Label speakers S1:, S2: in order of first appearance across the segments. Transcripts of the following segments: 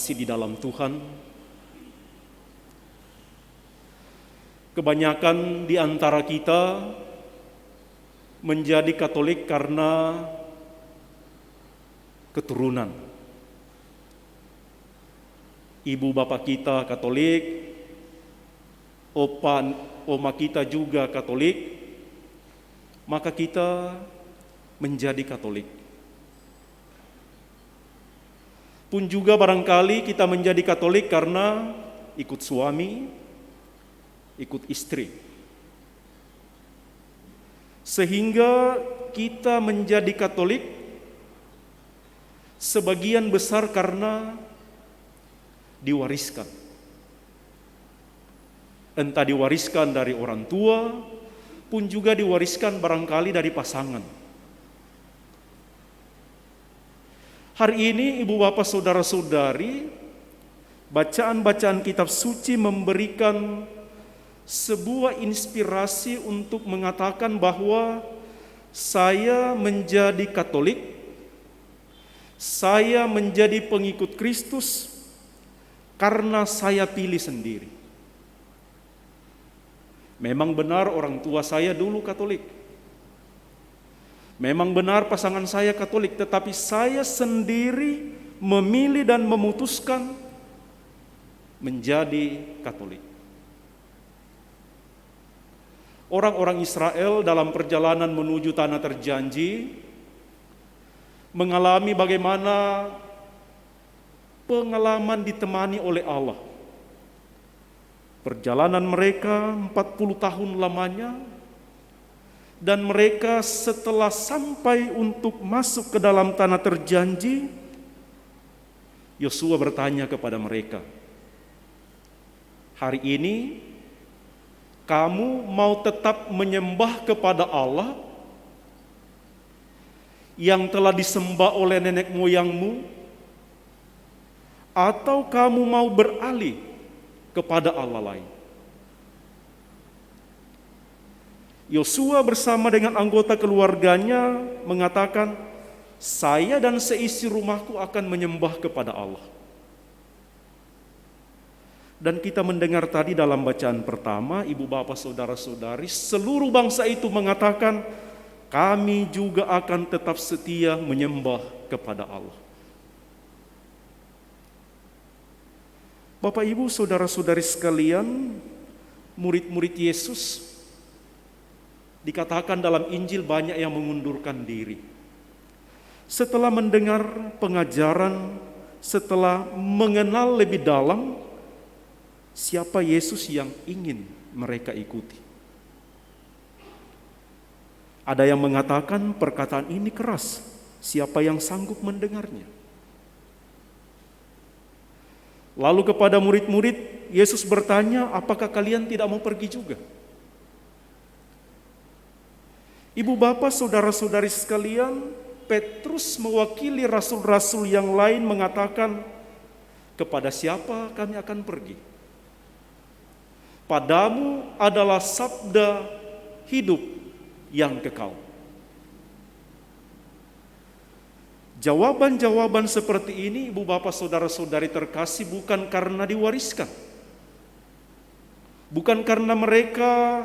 S1: terkasih di dalam Tuhan, kebanyakan di antara kita menjadi Katolik karena keturunan. Ibu bapak kita Katolik, oma kita juga Katolik, maka kita menjadi Katolik. Pun juga barangkali kita menjadi Katolik karena ikut suami, ikut istri. Sehingga kita menjadi Katolik sebagian besar karena diwariskan. Entah diwariskan dari orang tua, pun juga diwariskan barangkali dari pasangan. Hari ini ibu bapak saudara-saudari, bacaan-bacaan kitab suci memberikan sebuah inspirasi untuk mengatakan bahwa saya menjadi Katolik, saya menjadi pengikut Kristus karena saya pilih sendiri. Memang benar orang tua saya dulu Katolik. Memang benar pasangan saya Katolik, tetapi saya sendiri memilih dan memutuskan menjadi Katolik. Orang-orang Israel dalam perjalanan menuju tanah terjanji mengalami bagaimana pengalaman ditemani oleh Allah. Perjalanan mereka 40 tahun lamanya, dan mereka setelah sampai untuk masuk ke dalam tanah terjanji, Yosua bertanya kepada mereka, hari ini kamu mau tetap menyembah kepada Allah yang telah disembah oleh nenek moyangmu, atau kamu mau beralih kepada Allah lain? Yosua bersama dengan anggota keluarganya mengatakan, saya dan seisi rumahku akan menyembah kepada Allah. Dan kita mendengar tadi dalam bacaan pertama, ibu bapak saudara-saudari, seluruh bangsa itu mengatakan, kami juga akan tetap setia menyembah kepada Allah. Bapak ibu saudara-saudari sekalian, murid-murid Yesus, dikatakan dalam Injil banyak yang mengundurkan diri. Setelah mendengar pengajaran, setelah mengenal lebih dalam siapa Yesus yang ingin mereka ikuti. Ada yang mengatakan perkataan ini keras, siapa yang sanggup mendengarnya? Lalu kepada murid-murid, Yesus bertanya, apakah kalian tidak mau pergi juga? Ibu bapak saudara-saudari sekalian, Petrus mewakili rasul-rasul yang lain mengatakan, kepada siapa kami akan pergi? Padamu adalah sabda hidup yang kekal. Jawaban-jawaban seperti ini, ibu bapak saudara-saudari terkasih, bukan karena diwariskan. Bukan karena mereka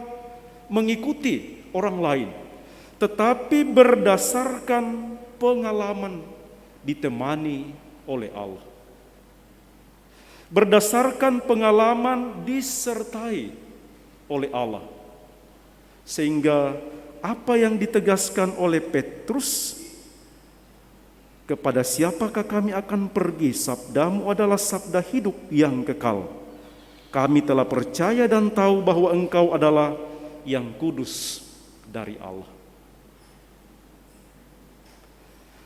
S1: mengikuti orang lain, tetapi berdasarkan pengalaman ditemani oleh Allah. Berdasarkan pengalaman disertai oleh Allah. Sehingga apa yang ditegaskan oleh Petrus, kepada siapakah kami akan pergi? Sabdamu adalah sabda hidup yang kekal. Kami telah percaya dan tahu bahwa Engkau adalah yang kudus dari Allah.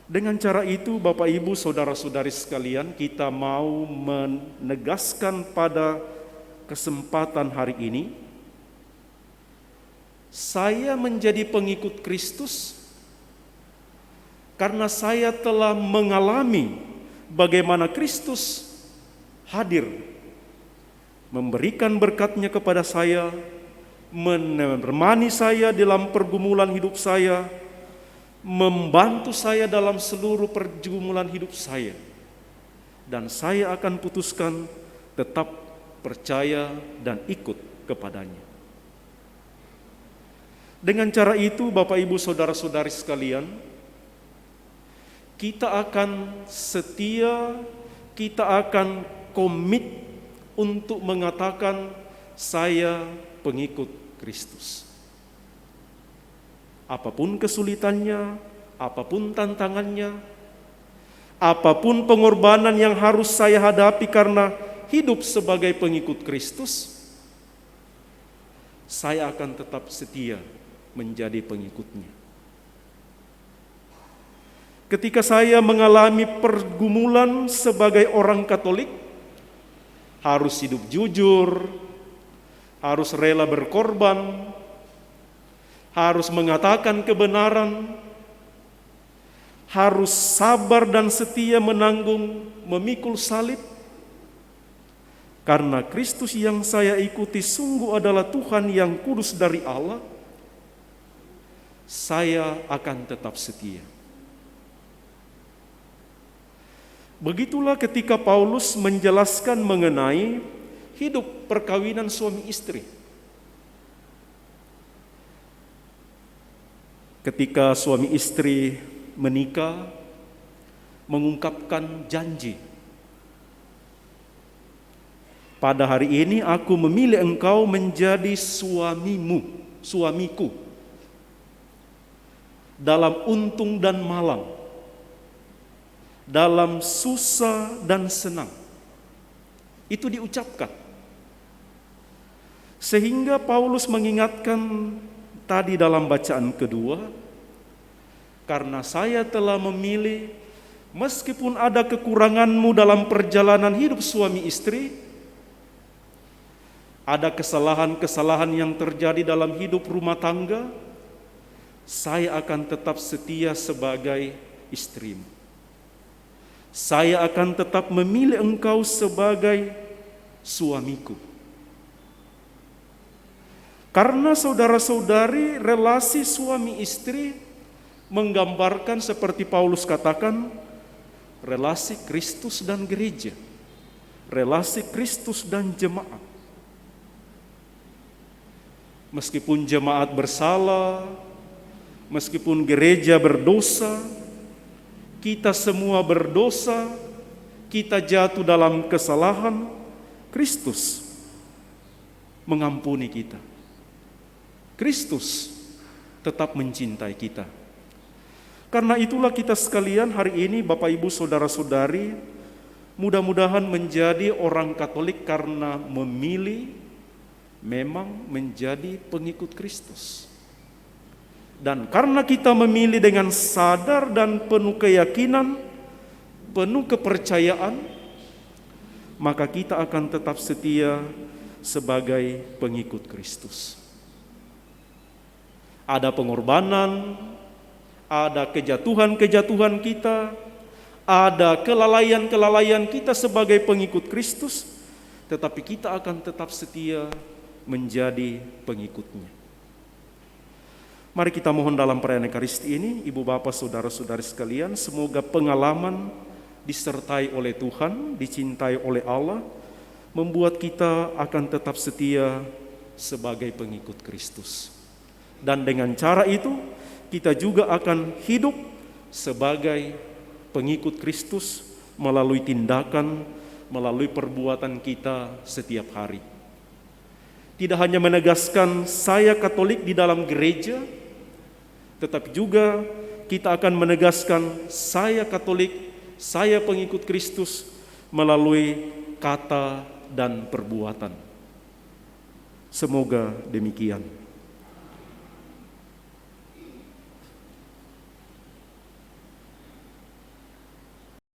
S1: Dengan cara itu, Bapak Ibu saudara-saudari sekalian, kita mau menegaskan pada kesempatan hari ini, saya menjadi pengikut Kristus karena saya telah mengalami bagaimana Kristus hadir, memberikan berkat-Nya kepada saya, menemani saya dalam pergumulan hidup saya, membantu saya dalam seluruh pergumulan hidup saya. dan saya akan putuskan tetap percaya dan ikut kepadanya. Dengan cara itu, Bapak Ibu Saudara-saudari sekalian, kita akan setia, kita akan komit untuk mengatakan saya pengikut Kristus. Apapun kesulitannya, apapun tantangannya, apapun pengorbanan yang harus saya hadapi karena hidup sebagai pengikut Kristus, saya akan tetap setia menjadi pengikutnya. Ketika saya mengalami pergumulan sebagai orang Katolik, harus hidup jujur, harus rela berkorban, harus mengatakan kebenaran, harus sabar dan setia menanggung, memikul salib. Karena Kristus yang saya ikuti sungguh adalah Tuhan yang kudus dari Allah, saya akan tetap setia. Begitulah ketika Paulus menjelaskan mengenai hidup perkawinan suami istri. Ketika suami istri menikah, mengungkapkan janji. Pada hari ini aku memilih engkau menjadi suamiku. Dalam untung dan malang, dalam susah dan senang. Itu diucapkan. Sehingga Paulus mengingatkan tadi dalam bacaan kedua, karena saya telah memilih, meskipun ada kekuranganmu dalam perjalanan hidup suami istri, ada kesalahan-kesalahan yang terjadi dalam hidup rumah tangga, saya akan tetap setia sebagai istrimu. Saya akan tetap memilih engkau sebagai suamiku. Karena saudara-saudari, relasi suami istri menggambarkan seperti Paulus katakan, relasi Kristus dan gereja, relasi Kristus dan jemaat. Meskipun jemaat bersalah, meskipun gereja berdosa, kita semua berdosa, kita jatuh dalam kesalahan, Kristus mengampuni kita. Kristus tetap mencintai kita. Karena itulah kita sekalian hari ini, Bapak Ibu Saudara-saudari, mudah-mudahan menjadi orang Katolik karena memilih memang menjadi pengikut Kristus. Dan karena kita memilih dengan sadar dan penuh keyakinan, penuh kepercayaan, maka kita akan tetap setia sebagai pengikut Kristus. Ada pengorbanan, ada kejatuhan-kejatuhan kita, ada kelalaian-kelalaian kita sebagai pengikut Kristus, tetapi kita akan tetap setia menjadi pengikutnya. Mari kita mohon dalam perayaan Ekaristi ini, Ibu Bapak Saudara-saudari sekalian, semoga pengalaman disertai oleh Tuhan, dicintai oleh Allah, membuat kita akan tetap setia sebagai pengikut Kristus. Dan dengan cara itu, kita juga akan hidup sebagai pengikut Kristus melalui tindakan, melalui perbuatan kita setiap hari. Tidak hanya menegaskan saya Katolik di dalam gereja, tetapi juga kita akan menegaskan saya Katolik, saya pengikut Kristus melalui kata dan perbuatan. Semoga demikian.